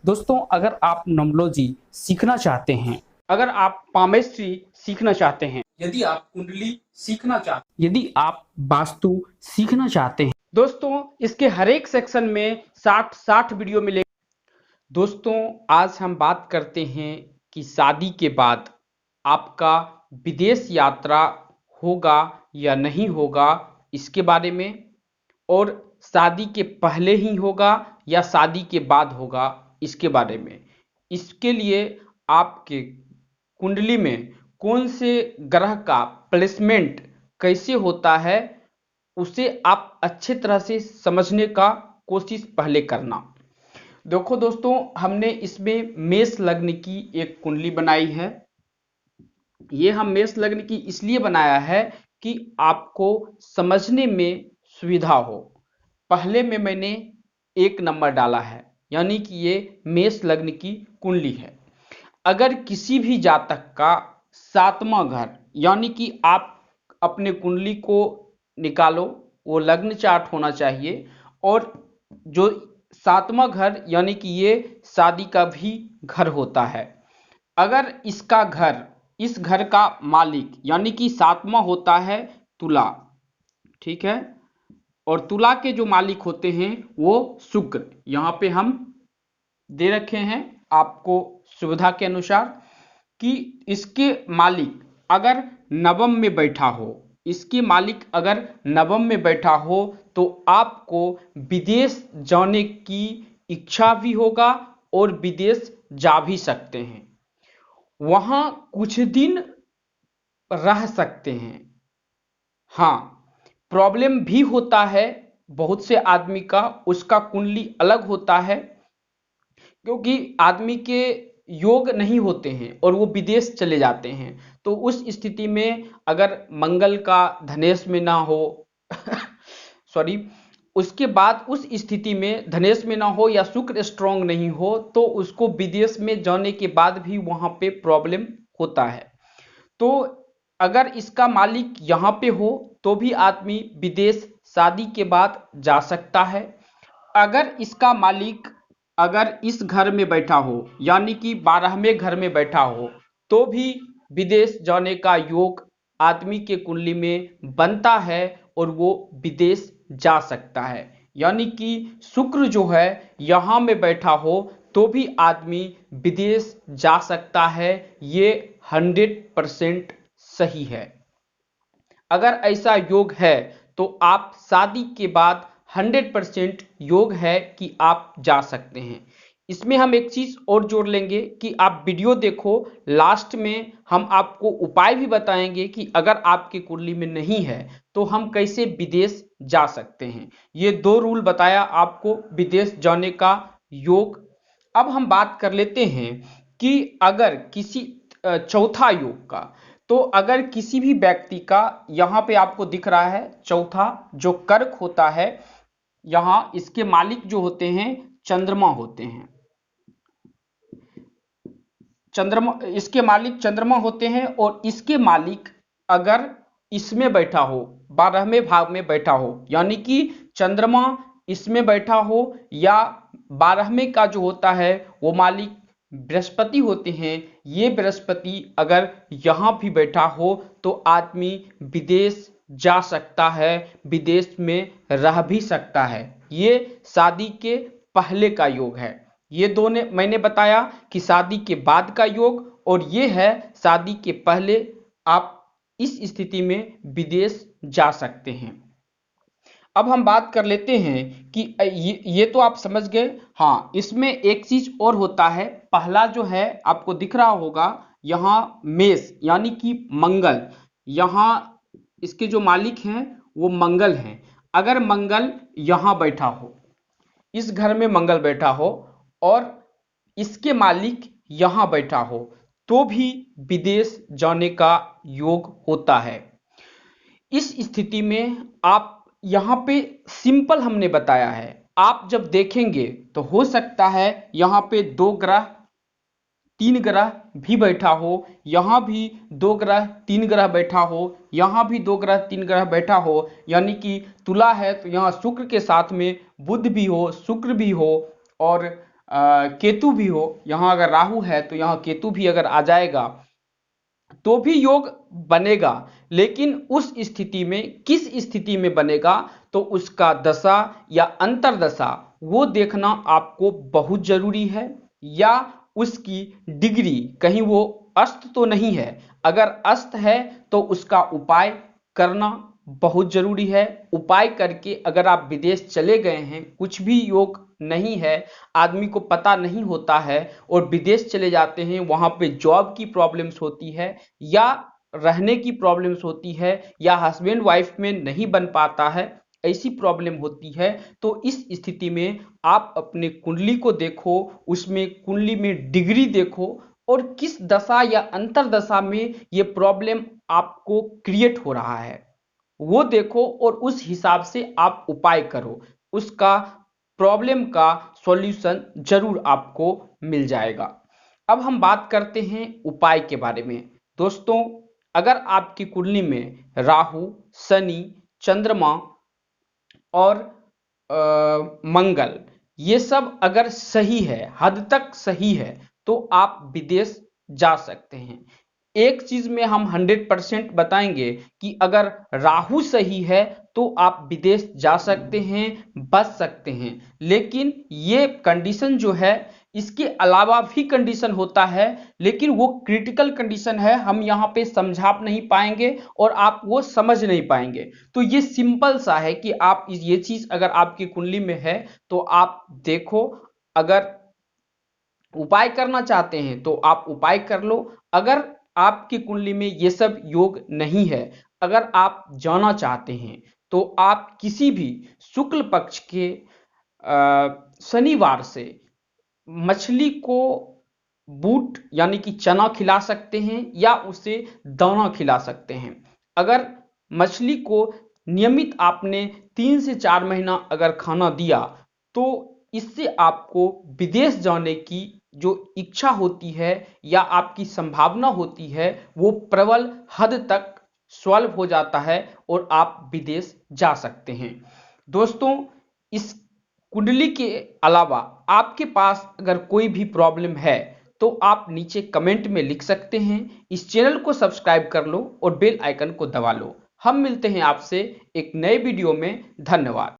दोस्तों, अगर आप न्यूमरोलॉजी सीखना चाहते हैं, अगर आप पामेस्ट्री सीखना चाहते हैं, यदि आप कुंडली सीखना चाहते हैं, यदि आप वास्तु सीखना चाहते हैं, दोस्तों इसके हर एक सेक्शन में 60 वीडियो मिलेंगे। दोस्तों आज हम बात करते हैं कि शादी के बाद आपका विदेश यात्रा होगा या नहीं होगा, इसके बारे में, और शादी के पहले ही होगा या शादी के बाद होगा, इसके बारे में। इसके लिए आपके कुंडली में कौन से ग्रह का प्लेसमेंट कैसे होता है, उसे आप अच्छे तरह से समझने का कोशिश पहले करना। देखो दोस्तों, हमने इसमें मेष लग्न की एक कुंडली बनाई है। ये हम मेष लग्न की इसलिए बनाया है कि आपको समझने में सुविधा हो। पहले में मैंने 1 नंबर डाला है, यानी कि ये मेष लग्न की कुंडली है। अगर किसी भी जातक का 7वां घर, यानी कि आप अपने कुंडली को निकालो, वो लग्न चार्ट होना चाहिए, और जो 7वां घर यानी कि ये शादी का भी घर होता है। अगर इसका घर, इस घर का मालिक यानी कि 7वां होता है तुला, ठीक है, और तुला के जो मालिक होते हैं वो शुक्र, यहाँ पे हम दे रखे हैं आपको सुविधा के अनुसार कि इसके मालिक अगर नवम में बैठा हो, इसके मालिक अगर नवम में बैठा हो तो आपको विदेश जाने की इच्छा भी होगा और विदेश जा भी सकते हैं, वहां कुछ दिन रह सकते हैं। हाँ, प्रॉब्लम भी होता है बहुत से आदमी का, उसका कुंडली अलग होता है, क्योंकि आदमी के योग नहीं होते हैं और वो विदेश चले जाते हैं। तो उस स्थिति में अगर मंगल का धनेश में ना हो सॉरी, उसके बाद उस स्थिति में धनेश में ना हो या शुक्र स्ट्रांग नहीं हो, तो उसको विदेश में जाने के बाद भी वहां पे प्रॉब्लम होता है। तो अगर इसका मालिक यहाँ पे हो तो भी आदमी विदेश शादी के बाद जा सकता है। अगर इसका मालिक अगर इस घर में बैठा हो, यानी कि 12वें घर में बैठा हो, तो भी विदेश जाने का योग आदमी के कुंडली में बनता है और वो विदेश जा सकता है। यानी कि शुक्र जो है यहाँ में बैठा हो तो भी आदमी विदेश जा सकता है, ये 100% सही है। अगर ऐसा योग है तो आप शादी के बाद 100% योग है कि आप जा सकते हैं। इसमें हम एक चीज और जोड़ लेंगे कि आप वीडियो देखो, लास्ट में हम आपको उपाय भी बताएंगे कि अगर आपकी कुंडली में नहीं है तो हम कैसे विदेश जा सकते हैं। ये 2 रूल बताया आपको विदेश जाने का योग। अब हम बात कर लेते हैं कि अगर किसी चौथा योग का, तो अगर किसी भी व्यक्ति का, यहाँ पे आपको दिख रहा है चौथा जो कर्क होता है, यहाँ इसके मालिक जो होते हैं चंद्रमा होते हैं, चंद्रमा, इसके मालिक चंद्रमा होते हैं, और इसके मालिक अगर इसमें बैठा हो, 12वें भाव में बैठा हो, यानी कि चंद्रमा इसमें बैठा हो, या 12वें का जो होता है वो मालिक बृहस्पति होते हैं, ये बृहस्पति अगर यहाँ भी बैठा हो तो आदमी विदेश जा सकता है, विदेश में रह भी सकता है। ये शादी के पहले का योग है। ये दोनों मैंने बताया कि शादी के बाद का योग, और ये है शादी के पहले आप इस स्थिति में विदेश जा सकते हैं। अब हम बात कर लेते हैं कि ये तो आप समझ गए। हाँ, इसमें एक चीज और होता है। पहला जो है आपको दिख रहा होगा यहाँ मेष, यानी कि मंगल, यहाँ इसके जो मालिक हैं वो मंगल हैं। अगर मंगल यहाँ बैठा हो, इस घर में मंगल बैठा हो और इसके मालिक यहाँ बैठा हो, तो भी विदेश जाने का योग होता है। इस स्थिति में आप, यहाँ पे सिंपल हमने बताया है, आप जब देखेंगे तो हो सकता है यहाँ पे 2 ग्रह 3 ग्रह भी बैठा हो, यहाँ भी 2 ग्रह 3 ग्रह बैठा हो, यहाँ भी 2 ग्रह 3 ग्रह बैठा हो, यानी कि तुला है तो यहाँ शुक्र के साथ में बुध भी हो, शुक्र भी हो, और केतु भी हो, यहाँ अगर राहु है तो यहाँ केतु भी अगर आ जाएगा तो भी योग बनेगा। लेकिन उस स्थिति में, किस स्थिति में बनेगा, तो उसका दशा या अंतरदशा वो देखना आपको बहुत जरूरी है। या उसकी डिग्री कहीं वो अस्त तो नहीं है। अगर अस्त है तो उसका उपाय करना बहुत जरूरी है। उपाय करके अगर आप विदेश चले गए हैं, कुछ भी योग नहीं है, आदमी को पता नहीं होता है और विदेश चले जाते हैं, वहां पे जॉब की प्रॉब्लम्स होती है या रहने की प्रॉब्लम्स होती है या हस्बैंड वाइफ में नहीं बन पाता है, ऐसी प्रॉब्लम होती है, तो इस स्थिति में आप अपने कुंडली को देखो, उसमें कुंडली में डिग्री देखो और किस दशा या अंतरदशा में ये प्रॉब्लम आपको क्रिएट हो रहा है वो देखो और उस हिसाब से आप उपाय करो। उसका प्रॉब्लम का सॉल्यूशन जरूर आपको मिल जाएगा। अब हम बात करते हैं उपाय के बारे में। दोस्तों, अगर आपकी कुंडली में राहु, शनि, चंद्रमा और मंगल ये सब अगर सही है, हद तक सही है, तो आप विदेश जा सकते हैं। एक चीज में हम 100% बताएंगे कि अगर राहु सही है तो आप विदेश जा सकते हैं, बच सकते हैं। लेकिन ये कंडीशन जो है, इसके अलावा भी कंडीशन होता है, लेकिन वो क्रिटिकल कंडीशन है, हम यहाँ पे समझा नहीं पाएंगे और आप वो समझ नहीं पाएंगे। तो ये सिंपल सा है कि आप ये चीज अगर आपकी कुंडली में है तो आप देखो। अगर उपाय करना चाहते हैं तो आप उपाय कर लो। अगर आपकी कुंडली में ये सब योग नहीं है, अगर आप जाना चाहते हैं, तो आप किसी भी शुक्ल पक्ष के शनिवार से मछली को बूट यानी कि चना खिला सकते हैं या उसे दाना खिला सकते हैं। अगर मछली को नियमित आपने 3 से 4 महीना अगर खाना दिया, तो इससे आपको विदेश जाने की जो इच्छा होती है या आपकी संभावना होती है वो प्रबल हद तक सॉल्व हो जाता है और आप विदेश जा सकते हैं। दोस्तों, इस कुंडली के अलावा आपके पास अगर कोई भी प्रॉब्लम है तो आप नीचे कमेंट में लिख सकते हैं। इस चैनल को सब्सक्राइब कर लो और बेल आइकन को दबा लो। हम मिलते हैं आपसे एक नए वीडियो में। धन्यवाद।